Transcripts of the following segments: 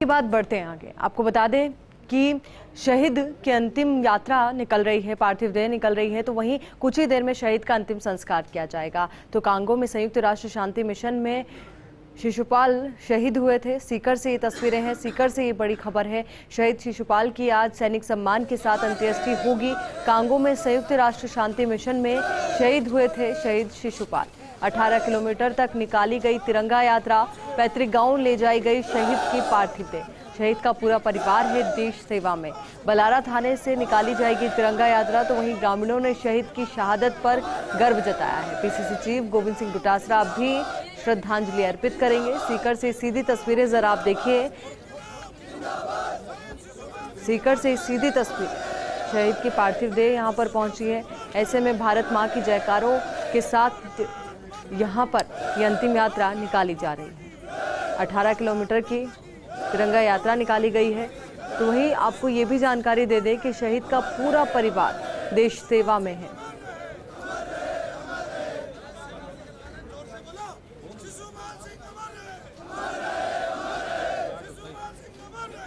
के बाद बढ़ते हैं आगे। आपको बता दें कि शहीद की अंतिम यात्रा निकल रही है, पार्थिव देह निकल रही है, तो वहीं कुछ ही देर में शहीद का अंतिम संस्कार किया जाएगा। तो कांगो में संयुक्त राष्ट्र शांति मिशन में शिशुपाल शहीद हुए थे। सीकर से ये तस्वीरें हैं, सीकर से ये बड़ी खबर है। शहीद शिशुपाल की आज सैनिक सम्मान के साथ अंत्येष्टि होगी। कांगो में संयुक्त राष्ट्र शांति मिशन में शहीद हुए थे शहीद शिशुपाल। 18 किलोमीटर तक निकाली गई तिरंगा यात्रा, पैतृक गांव ले जाई गई शहीद की पार्थिव देह। शहीद का पूरा परिवार है देश सेवा में। बलारा थाने से निकाली जाएगी तिरंगा यात्रा, तो वहीं ग्रामीणों ने शहीद की शहादत पर गर्व जताया है। पीसीसी चीफ गोविंद सिंह डोटासरा भी श्रद्धांजलि अर्पित करेंगे। सीकर से सीधी तस्वीरें जरा आप देखिए, सीकर से सीधी तस्वीर, शहीद की पार्थिव देह यहां पर पहुंची है। ऐसे में भारत मां की जयकारों के साथ यहाँ पर यह अंतिम यात्रा निकाली जा रही है। 18 किलोमीटर की तिरंगा यात्रा निकाली गई है। तो वहीं आपको ये भी जानकारी दे दें कि शहीद का पूरा परिवार देश सेवा में है।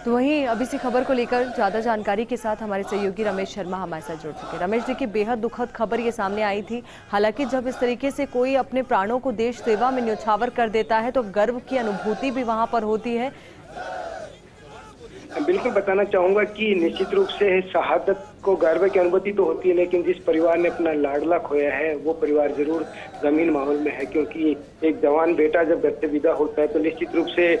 तो वहीं अभी से खबर को लेकर ज्यादा जानकारी के साथ हमारे सहयोगी रमेश शर्मा हमारे साथ जुड़ चुके हैं। रमेश जी की बेहद दुखद खबर ये सामने आई थी। हालांकि जब इस तरीके से कोई अपने प्राणों को देश सेवा में न्यौछावर कर देता है तो गर्व की अनुभूति भी वहां पर होती है। बिल्कुल बताना चाहूंगा कि निश्चित रूप से शहादत को गर्व की अनुभूति तो होती है, लेकिन जिस परिवार ने अपना लाडला खोया है वो परिवार जरूर गमीन माहौल में है। क्योंकि एक जवान बेटा जब घर से विदा होता है तो निश्चित रूप से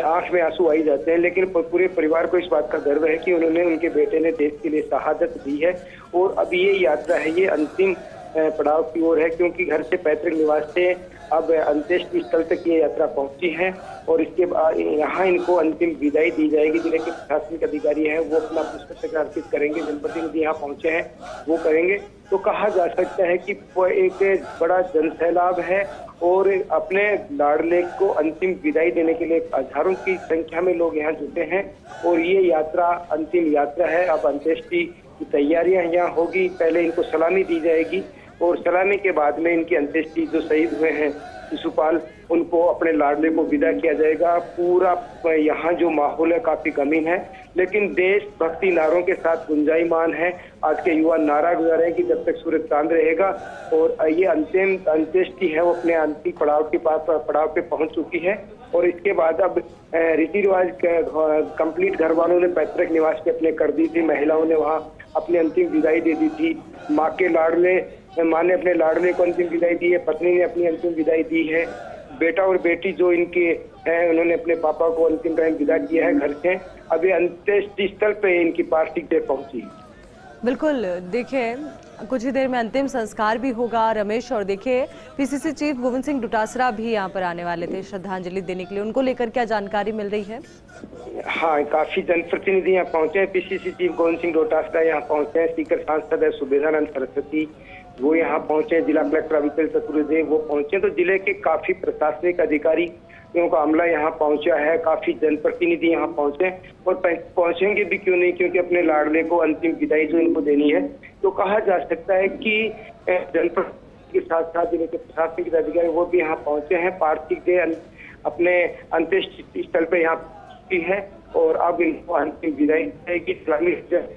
आंख में आंसू आ ही जाते हैं। लेकिन पूरे परिवार को इस बात का गर्व है कि उन्होंने, उनके बेटे ने देश के लिए शहादत दी है। और अब ये यात्रा है, ये अंतिम पड़ाव की ओर है, क्योंकि घर से पैतृक निवास से अब अंत्येष्टि स्थल तक ये यात्रा पहुंची है। और इसके बाद यहाँ इनको अंतिम विदाई दी जाएगी। जिले के प्रशासनिक अधिकारी हैं वो अपना पुष्प अर्पित करेंगे, जनप्रतिनिधि यहाँ पहुंचे हैं वो करेंगे। तो कहा जा सकता है कि एक बड़ा जनसैलाब है और अपने लाडले को अंतिम विदाई देने के लिए हजारों की संख्या में लोग यहाँ जुटे हैं। और ये यात्रा अंतिम यात्रा है। अब अंत्येष्टि की तैयारियां यहाँ होगी। पहले इनको सलामी दी जाएगी और सलामी के बाद में इनकी अंत्येष्टि, जो शहीद हुए हैं शिशुपाल, उनको अपने लाडले को विदा किया जाएगा। पूरा यहाँ जो माहौल है काफी गमीन है, लेकिन देशभक्ति नारों के साथ गुंजायमान है। आज के युवा नारा गुजा रहे हैं कि जब तक सूरज चांद रहेगा। और ये अंतिम अंत्येष्टि है वो अपने अंतिम पड़ाव पे पहुंच चुकी है। और इसके बाद अब रीति रिवाज कंप्लीट घर वालों ने पैतृक निवास पे अपने कर दी थी। महिलाओं ने वहाँ अपनी अंतिम विदाई दे दी थी। माँ के लाडले, माँ ने अपने लाडले को अंतिम विदाई दी है, पत्नी ने अपनी अंतिम विदाई दी है। बेटा और बेटी जो इनके हैं उन्होंने अपने पापा को अंतिम टाइम विदा किया है घर से। अभी अंत्येष्टि स्थल पे इनकी पार्थिव देह पहुंची। बिल्कुल, देखिए कुछ ही देर में अंतिम संस्कार भी होगा रमेश। और देखिए पीसीसी चीफ गोविंद सिंह डोटासरा भी यहाँ पर आने वाले थे श्रद्धांजलि देने के लिए। उनको लेकर क्या जानकारी मिल रही है? हाँ, काफी जनप्रतिनिधि यहाँ पहुंचे हैं। पीसीसी चीफ गोविंद सिंह डोटासरा यहाँ पहुंचे हैं। सीकर सांसद है सुबेदानंद सरस्वती, वो यहाँ पहुंचे। जिला कलेक्टर अविचल चतुर्वेदी वो पहुंचे। तो जिले के काफी प्रशासनिक अधिकारी का अमला यहाँ पहुंचा है। काफी जनप्रतिनिधि यहाँ पहुंचे और पहुंचेंगे भी क्यों नहीं, क्योंकि अपने लाडले को अंतिम विदाई जो इनको देनी है। तो कहा जा सकता है कि जनप्रतिनिधि के साथ साथ जिले के प्रशासनिक अधिकारी वो भी यहाँ पहुंचे हैं। पार्थिव देह अपने अंत्येष्टि स्थल पे यहाँ पहुंची है और अब इनको अंतिम विदाई देगी। इस्लामी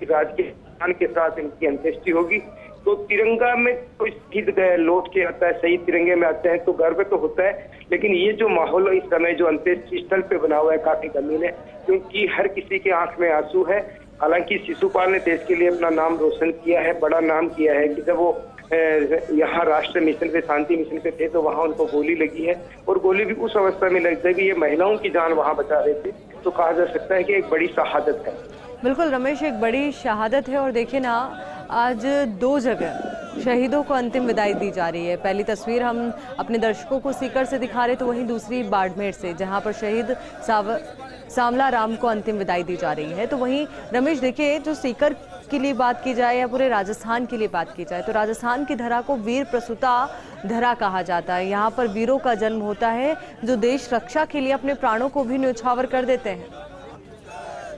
राज के सम्मान के साथ इनकी अंत्येष्टि होगी। तो तिरंगा में कोई शहीद लौट के आता है, शहीद तिरंगे में आते हैं तो गर्व तो होता है। लेकिन ये जो माहौल इस समय जो अंत्येष्टि स्थल पे बना हुआ है काफी गमीन है, क्योंकि हर किसी के आंख में आंसू है। हालांकि शिशुपाल ने देश के लिए अपना नाम रोशन किया है, बड़ा नाम किया है। कि जब वो यहाँ राष्ट्र मिशन पे, शांति मिशन पे थे तो वहाँ उनको गोली लगी है और गोली भी उस अवस्था में लग जाएगी, ये महिलाओं की जान वहाँ बचा रहे थे। तो कहा जा सकता है कि एक बड़ी शहादत है। बिल्कुल रमेश, एक बड़ी शहादत है। और देखिए ना, आज 2 जगह शहीदों को अंतिम विदाई दी जा रही है। पहली तस्वीर हम अपने दर्शकों को सीकर से दिखा रहे, तो वहीं दूसरी बाड़मेर से, जहां पर शहीद सामला राम को अंतिम विदाई दी जा रही है। तो वहीं रमेश देखिए, जो सीकर के लिए बात की जाए या पूरे राजस्थान के लिए बात की जाए तो राजस्थान की धरा को वीर प्रसूता धरा कहा जाता है। यहाँ पर वीरों का जन्म होता है जो देश रक्षा के लिए अपने प्राणों को भी न्यौछावर कर देते हैं।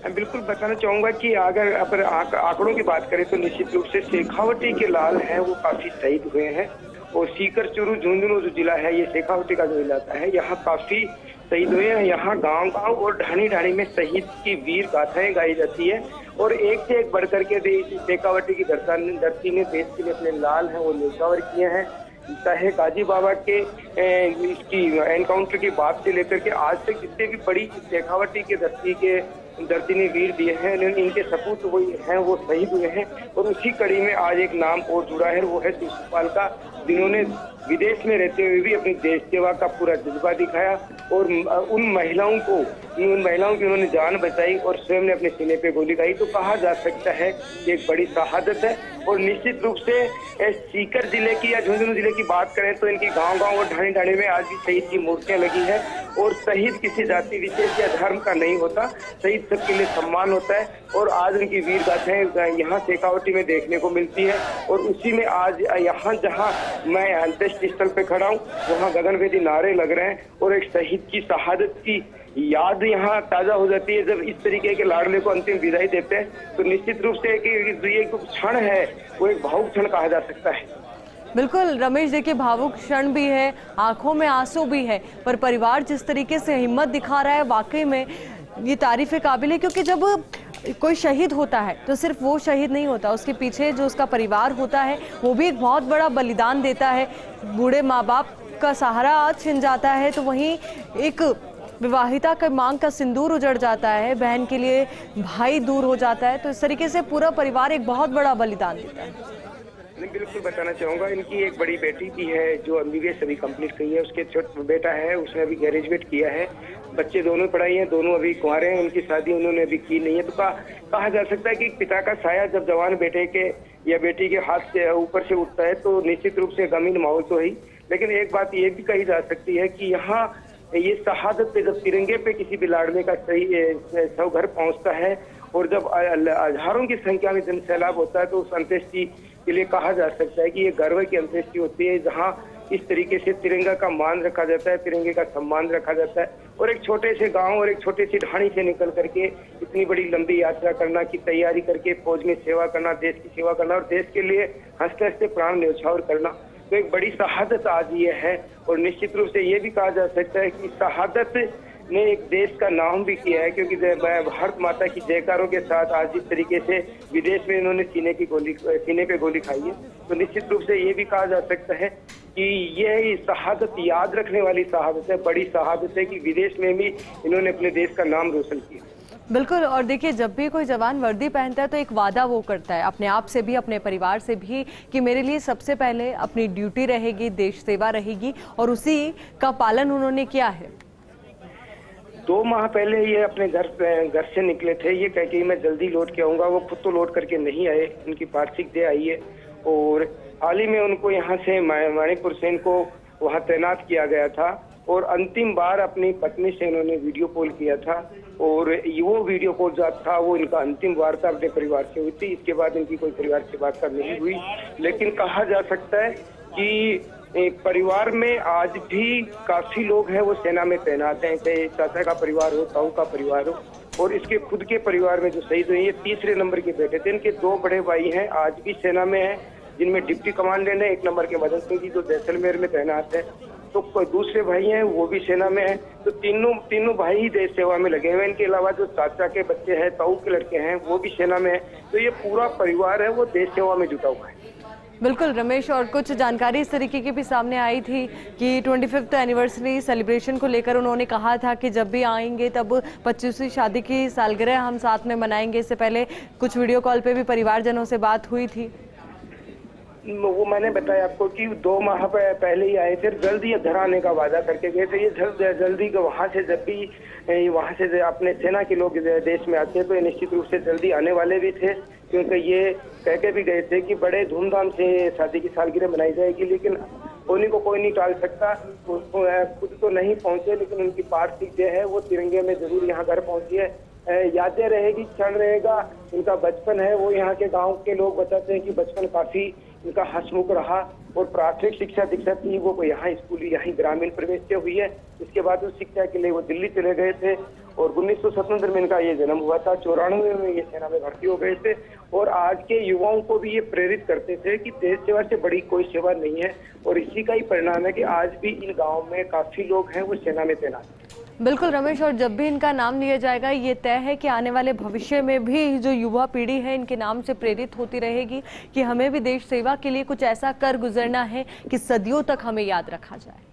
बिल्कुल बताना चाहूंगा कि अगर आंकड़ों की बात करें तो निश्चित रूप से शेखावटी के लाल हैं वो काफी शहीद हुए हैं। और सीकर, चूरू, झुंझुनू जो जिला है, ये शेखावटी का जो इलाका है, यहाँ काफी शहीद हुए हैं। यहाँ गांव गांव और ढाणी ढाणी में शहीद की वीर गाथाएं गाई जाती है और एक से एक बढ़कर के शेखावटी की धरती ने देश के लिए अपने लाल हैं वो न्यौछावर किए हैं। चाहे गाजी बाबा के इसकी एनकाउंटर की बात से लेकर के आज तक जितने भी बड़ी शेखावटी के धरती ने वीर दिए हैं, इनके सपूत वो हैं वो शहीद हुए हैं। और उसी कड़ी में आज एक नाम और जुड़ा है, वो है शिशुपाल का, जिन्होंने विदेश में रहते हुए भी अपनी देश सेवा का पूरा जज्बा दिखाया और उन महिलाओं की उन्होंने जान बचाई और स्वयं ने अपने सीने पे गोली खाई। तो कहा जा सकता है कि एक बड़ी शहादत है। और निश्चित रूप से सीकर जिले की या झुंझुनू जिले की बात करें तो इनकी गांव गांव और ढाणी ढाणी में आज भी शहीद की मूर्तियां लगी है। और शहीद किसी जाति विशेष या धर्म का नहीं होता, शहीद सबके लिए सम्मान होता है। और आज उनकी वीर गाथाएं यहाँ शेखावटी में देखने को मिलती है। और उसी में आज यहाँ जहाँ मैं अंत्येष्टि स्थल पे खड़ा हूँ, वहाँ गगनभेदी नारे लग रहे हैं और एक शहीद की शहादत की याद यहाँ ताजा हो जाती है। जब इस तरीके के लाडले को अंतिम विदाई देते हैं तो निश्चित रूप से ये जो क्षण है वो एक भावुक क्षण कहा जा सकता है। बिल्कुल रमेश, देखिए भावुक क्षण भी है, आंखों में आंसू भी है, पर परिवार जिस तरीके से हिम्मत दिखा रहा है वाकई में ये तारीफ काबिल है। क्योंकि जब कोई शहीद होता है तो सिर्फ वो शहीद नहीं होता, उसके पीछे जो उसका परिवार होता है वो भी एक बहुत बड़ा बलिदान देता है। बूढ़े माँ बाप का सहारा छिन जाता है तो वहीं एक विवाहिता का मांग का सिंदूर उजड़ जाता है, बहन के लिए भाई दूर हो जाता है। तो इस तरीके से पूरा परिवार एक बहुत बड़ा बलिदान देता है। बिल्कुल बताना चाहूंगा, इनकी एक बड़ी बेटी भी है जो MBBS अभी कंप्लीट की है, उसके छोटा बेटा है उसने अभी ग्रेजुएट किया है। बच्चे दोनों पढ़ाई हैं, दोनों अभी कुंवारे हैं, उनकी शादी उन्होंने अभी की नहीं है। तो कहा जा सकता है कि पिता का साया जब जवान बेटे के या बेटी के हाथ से ऊपर से उठता है तो निश्चित रूप से गमीन माहौल तो है ही। लेकिन एक बात ये भी कही जा सकती है कि यहाँ ये शहादत पे जब तिरंगे पे किसी भी लाडले का सही शव घर पहुंचता है और जब हजारों की संख्या में जन सैलाब होता है तो उस अंत्येष्टि के लिए कहा जा सकता है कि ये गर्व की अंत्येष्टि होती है, जहां इस तरीके से तिरंगा का मान रखा जाता है, तिरंगे का सम्मान रखा जाता है। और एक छोटे से गांव और एक छोटी सी ढाणी से निकल करके इतनी बड़ी लंबी यात्रा करना की तैयारी करके फौज में सेवा करना, देश की सेवा करना और देश के लिए हंसते हंसते प्राण न्यौछावर करना, तो एक बड़ी शहादत आज ये है। और निश्चित रूप से ये भी कहा जा सकता है कि शहादत ने एक देश का नाम भी किया है, क्योंकि भारत माता की जयकारों के साथ आज जिस तरीके से विदेश में इन्होंने सीने पे गोली खाई है, तो निश्चित रूप से ये भी कहा जा सकता है कि यह शहादत याद रखने वाली शहादत है, बड़ी शहादत है कि विदेश में भी इन्होंने अपने देश का नाम रोशन किया। बिल्कुल, और देखिए जब भी कोई जवान वर्दी पहनता है तो एक वादा वो करता है अपने आप से भी, अपने परिवार से भी, कि मेरे लिए सबसे पहले अपनी ड्यूटी रहेगी, देश सेवा रहेगी, और उसी का पालन उन्होंने किया है। 2 माह पहले ये अपने घर से निकले थे, ये कह के मैं जल्दी लौट के आऊंगा। वो खुद तो लौट करके नहीं आए, उनकी पार्थिव देह आई है और हाल ही में उनको यहाँ से मणिपुर से इनको वहाँ तैनात किया गया था। और अंतिम बार अपनी पत्नी से इन्होंने वीडियो कॉल किया था और वो वीडियो कॉल जो था वो इनका अंतिम वार्ता अपने परिवार से हुई थी। इसके बाद इनकी कोई परिवार से वार्ता नहीं हुई। लेकिन कहा जा सकता है कि परिवार में आज भी काफी लोग हैं वो सेना में तैनात हैं, चाहे चाचा का परिवार हो, ताऊ का परिवार हो, और इसके खुद के परिवार में जो शहीद हुए ये 3रे नंबर के बेटे थे। इनके 2 बड़े भाई हैं आज भी सेना में हैं, जिनमें डिप्टी कमांडेंट है 1 नंबर के मदन सिंह जी जो जैसलमेर में तैनात है। तो दूसरे भाई हैं वो भी सेना में हैं। तो तीनों भाई ही देश सेवा में लगे हुए हैं। इनके अलावा जो चाचा के बच्चे हैं, ताऊ के लड़के हैं, वो भी सेना में हैं। तो ये पूरा परिवार है वो देश सेवा में जुटा हुआ है। बिल्कुल रमेश, और कुछ जानकारी इस तरीके की भी सामने आई थी कि 25th एनिवर्सरी सेलिब्रेशन को लेकर उन्होंने कहा था कि जब भी आएंगे तब 25वीं शादी की सालगिरह हम साथ में मनाएंगे। इससे पहले कुछ वीडियो कॉल पे भी परिवारजनों से बात हुई थी। वो मैंने बताया आपको कि 2 माह पहले ही आए थे, जल्दी घर आने का वादा करके गए थे। ये जल्दी वहाँ से जब भी वहाँ से अपने सेना के लोग देश में आते हैं तो ये निश्चित रूप से जल्दी आने वाले भी थे, क्योंकि ये कह के भी गए थे कि बड़े धूमधाम से शादी की सालगिरह मनाई जाएगी। लेकिन होने को कोई नहीं टाल सकता। खुद तो नहीं पहुंचे लेकिन उनकी पार्थिव देह है वो तिरंगे में जरूर यहाँ घर पहुंची है। यादें रहेगी, क्षण रहेगा। इनका बचपन है वो यहाँ के गांव के लोग बताते हैं कि बचपन काफी इनका हंसमुख रहा और प्राथमिक शिक्षा दीक्षा थी वो यहाँ स्कूल यहाँ ग्रामीण प्रवेश से हुई है। इसके बाद उस शिक्षा के लिए वो दिल्ली चले गए थे और 1977 में इनका ये जन्म हुआ था। 94 में ये सेना में भर्ती हो गए थे और आज के युवाओं को भी ये प्रेरित करते थे कि देश सेवा से बड़ी कोई सेवा नहीं है। और इसी का ही परिणाम है कि आज भी इन गाँव में काफी लोग हैं वो सेना में तैनात हैं। बिल्कुल रमेश, और जब भी इनका नाम लिया जाएगा ये तय है कि आने वाले भविष्य में भी जो युवा पीढ़ी है इनके नाम से प्रेरित होती रहेगी कि हमें भी देश सेवा के लिए कुछ ऐसा कर गुजरना है कि सदियों तक हमें याद रखा जाए।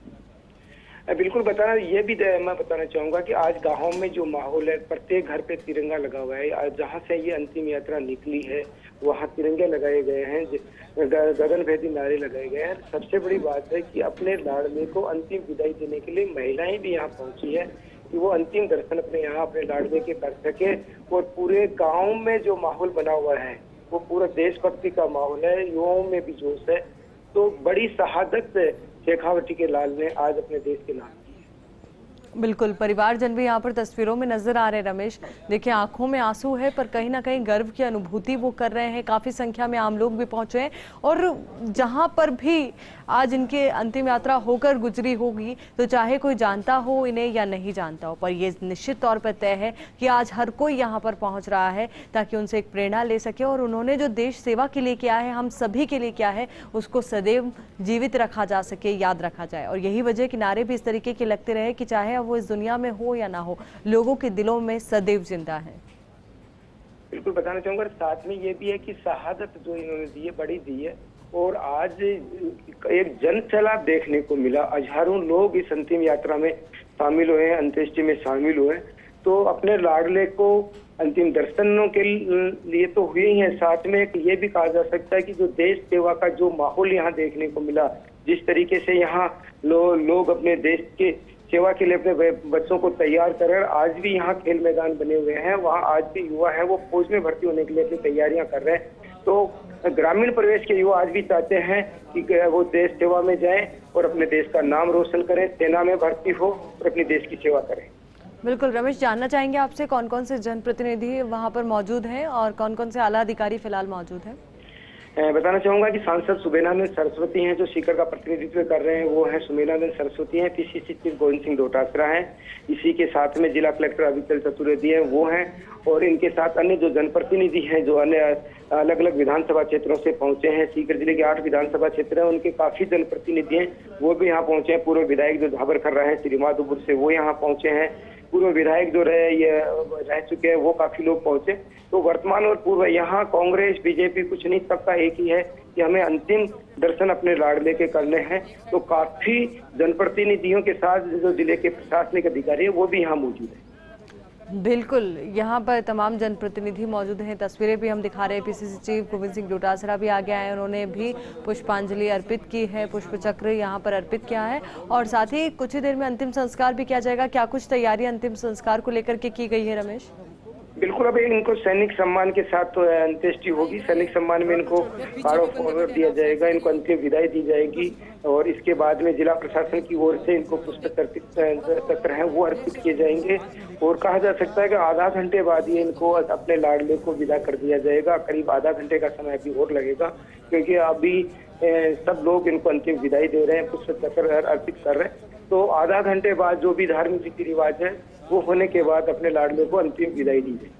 बिल्कुल बताना, ये भी मैं बताना चाहूंगा कि आज गाँव में जो माहौल है, प्रत्येक घर पे तिरंगा लगा हुआ है। आज जहाँ से ये अंतिम यात्रा निकली है वहाँ तिरंगे लगाए गए हैं, गगनभेदी नारे लगाए गए हैं। सबसे बड़ी बात है कि अपने लाडले को अंतिम विदाई देने के लिए महिलाएं भी यहाँ पहुंची है कि वो अंतिम दर्शन अपने यहाँ अपने लाडले के कर सके। और पूरे गाँव में जो माहौल बना हुआ है वो पूरा देशभक्ति का माहौल है, युवाओं में भी जोश है। तो बड़ी शहादत शेखावटी के लाल ने आज अपने देश के नाम। बिल्कुल, परिवारजन भी यहाँ पर तस्वीरों में नजर आ रहे हैं रमेश। देखिए आंखों में आंसू है पर कहीं ना कहीं गर्व की अनुभूति वो कर रहे हैं। काफी संख्या में आम लोग भी पहुंचे हैं और जहां पर भी आज इनके अंतिम यात्रा होकर गुजरी होगी तो चाहे कोई जानता हो इन्हें या नहीं जानता हो, पर ये निश्चित तौर पर तय है कि आज हर कोई यहाँ पर पहुंच रहा है ताकि उनसे एक प्रेरणा ले सके और उन्होंने जो देश सेवा के लिए किया है, हम सभी के लिए किया है, उसको सदैव जीवित रखा जा सके, याद रखा जाए। और यही वजह किनारे भी इस तरीके के लगते रहे कि चाहे वो इस दुनिया में हो या ना हो, लोगों के दिलों में सदैव जिंदा है। बिल्कुल बताना चाहूंगा, साथ में ये भी है कि शहादत जो इन्होंने दी है बड़ी दी है और आज एक जन सैलाब देखने को मिला। हजारों लोग इस अंतिम यात्रा में शामिल हुए, अंत्येष्टि में शामिल हुए। तो अपने लाडले को अंतिम दर्शनों के लिए तो हुए ही है, साथ में एक ये भी कहा जा सकता है कि जो देश सेवा का जो माहौल यहाँ देखने को मिला, जिस तरीके से यहाँ लोग अपने देश के सेवा के लिए अपने बच्चों को तैयार कर रहे हैं। आज भी यहाँ खेल मैदान बने हुए हैं, वहाँ आज भी युवा है वो फौज में भर्ती होने के लिए अपनी तैयारियां कर रहे हैं। तो ग्रामीण प्रदेश के युवा आज भी चाहते हैं कि वो देश सेवा में जाएं और अपने देश का नाम रोशन करें, सेना में भर्ती हो और अपने देश की सेवा करें। बिल्कुल रमेश, जानना चाहेंगे आपसे कौन कौन से जनप्रतिनिधि वहाँ पर मौजूद हैं और कौन कौन से आला अधिकारी फिलहाल मौजूद हैं? बताना चाहूंगा कि सांसद सुमेनानंद सरस्वती हैं जो सीकर का प्रतिनिधित्व कर रहे हैं, वो हैं सुमेनानंद सरस्वती हैं। पीसीसी चीफ गोविंद सिंह डोटासरा हैं। इसी के साथ में जिला कलेक्टर अविचल चतुर्वेदी हैं, वो हैं। और इनके साथ अन्य जो जनप्रतिनिधि हैं जो अन्य अलग अलग विधानसभा क्षेत्रों से पहुंचे हैं। सीकर जिले के 8 विधानसभा क्षेत्र हैं, उनके काफी जनप्रतिनिधि हैं, वो भी यहाँ पहुंचे हैं। पूर्व विधायक जो झाबर कर रहे हैं श्रीमाधोपुर से, वो यहाँ पहुंचे हैं। पूर्व विधायक जो रह चुके हैं वो काफी लोग पहुंचे। तो वर्तमान और पूर्व यहाँ कांग्रेस बीजेपी कुछ नहीं, सबका एक ही है कि हमें अंतिम दर्शन अपने लाडले के करने हैं। तो काफी जनप्रतिनिधियों के साथ जो जिले के प्रशासनिक अधिकारी है वो भी यहाँ मौजूद है। बिल्कुल, यहाँ पर तमाम जनप्रतिनिधि मौजूद हैं। तस्वीरें भी हम दिखा रहे हैं। पीसीसी चीफ गोविंद सिंह डोटासरा भी आगे आए, उन्होंने भी पुष्पांजलि अर्पित की है, पुष्प चक्र यहाँ पर अर्पित किया है और साथ ही कुछ ही देर में अंतिम संस्कार भी किया जाएगा। क्या कुछ तैयारी अंतिम संस्कार को लेकर के की गई है रमेश? बिल्कुल, अब इनको सैनिक सम्मान के साथ तो अंत्येष्टि होगी। सैनिक सम्मान में इनको गार्ड ऑफ ऑनर दिया जाएगा, इनको अंतिम विदाई दी जाएगी और इसके बाद में जिला प्रशासन की ओर से इनको पुष्प चक्र हैं वो अर्पित किए जाएंगे। और कहा जा सकता है कि आधा घंटे बाद ये इनको अपने लाडले को विदा कर दिया जाएगा। करीब आधा घंटे का समय अभी और लगेगा क्योंकि अभी सब लोग इनको अंतिम विदाई दे रहे हैं, पुष्प चक्र अर्पित कर रहे हैं। तो आधा घंटे बाद जो भी धार्मिक रीति रिवाज है वो होने के बाद अपने लाडले को अंतिम विदाई दी जाए।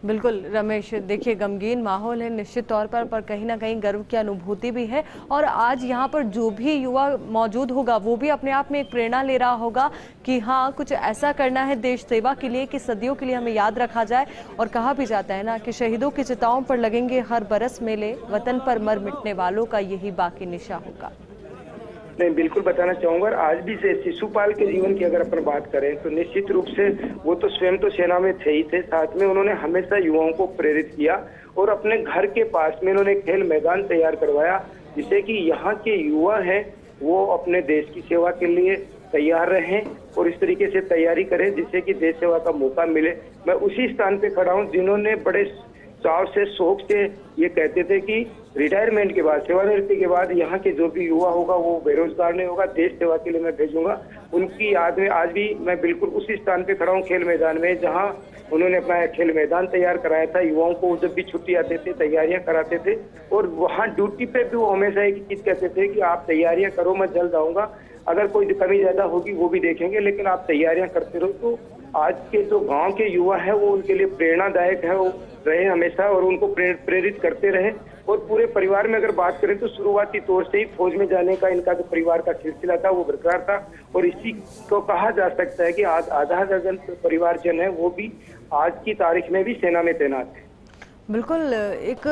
बिल्कुल रमेश, देखिए गमगीन माहौल है निश्चित तौर पर कहीं ना कहीं गर्व की अनुभूति भी है और आज यहाँ पर जो भी युवा मौजूद होगा वो भी अपने आप में एक प्रेरणा ले रहा होगा कि हाँ कुछ ऐसा करना है देश सेवा के लिए कि सदियों के लिए हमें याद रखा जाए। और कहा भी जाता है ना कि शहीदों की चिताओं पर लगेंगे हर बरस मेले, वतन पर मर मिटने वालों का यही बाकी निशा होगा। नहीं, बिल्कुल बताना चाहूंगा, आज भी से शिशुपाल के जीवन की अगर अपन बात करें तो निश्चित रूप से वो तो स्वयं तो सेना में थे ही थे, साथ में उन्होंने हमेशा युवाओं को प्रेरित किया और अपने घर के पास में उन्होंने खेल मैदान तैयार करवाया जिससे कि यहाँ के युवा हैं वो अपने देश की सेवा के लिए तैयार रहें और इस तरीके से तैयारी करें जिससे कि देश सेवा का मौका मिले। मैं उसी स्थान पे खड़ा हूँ जिन्होंने बड़े चाव से शौक से ये कहते थे कि रिटायरमेंट के बाद, सेवानिवृत्ति के बाद यहाँ के जो भी युवा होगा वो बेरोजगार नहीं होगा, देश सेवा के लिए मैं भेजूंगा। उनकी याद में आज भी मैं बिल्कुल उसी स्थान पे खड़ा हूँ खेल मैदान में जहाँ उन्होंने अपना खेल मैदान तैयार कराया था। युवाओं को जब भी छुट्टी आते थे तैयारियां कराते थे और वहाँ ड्यूटी पे भी वो हमेशा एक चीज कहते थे कि आप तैयारियां करो, मैं जल्द आऊंगा, अगर कोई कमी ज्यादा होगी वो भी देखेंगे लेकिन आप तैयारियां करते रहो। तो आज के जो गांव के युवा है वो उनके लिए प्रेरणादायक है, वो रहे हमेशा और उनको प्रेरित करते रहे और पूरे परिवार में अगर बात करें तो शुरुआती तौर से ही फौज में जाने का इनका जो परिवार का सिलसिला था वो बरकरार था और इसी को कहा जा सकता है कि आज आधा दर्जन परिवारजन है वो भी आज की तारीख में भी सेना में तैनात है। बिल्कुल, एक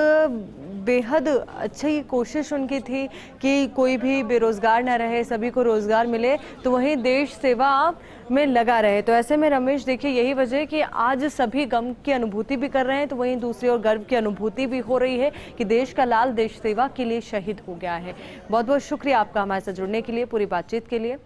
बेहद अच्छी कोशिश उनकी थी कि कोई भी बेरोजगार न रहे, सभी को रोजगार मिले, तो वहीं देश सेवा में लगा रहे। तो ऐसे में रमेश देखिए, यही वजह है कि आज सभी गम की अनुभूति भी कर रहे हैं, तो वहीं दूसरी ओर गर्व की अनुभूति भी हो रही है कि देश का लाल देश सेवा के लिए शहीद हो गया है। बहुत बहुत शुक्रिया आपका हमारे साथ जुड़ने के लिए, पूरी बातचीत के लिए।